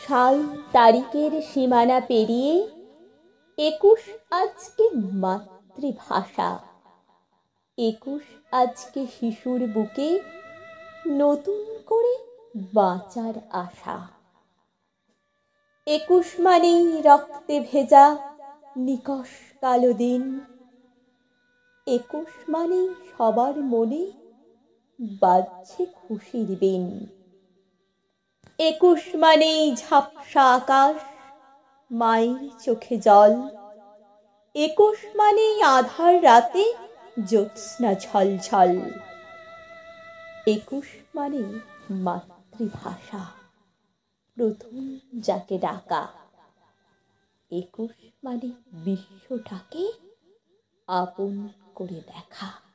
সাল তারিখের সীমানা পেরিয়ে 21 আজকে মাতৃভাষা। 21 আজকে শিশুর বুকে নতুন করে বাঁচার আশা। 21 মানেই রক্তে ভেজা নিকষ কালো দিন। 21 মানেই সবার মনে বাজছে খুশির বিন। 21 মানেই ঝাপসা আকাশ, মায়ের চোখে জল। 21 মানেই আধার রাতে জ্যোৎস্না ঝলঝল। 21 মানেই মাতৃভাষা, প্রথম যাকে ডাকা। 21 মানে বিশ্বটাকে আপন করে দেখা।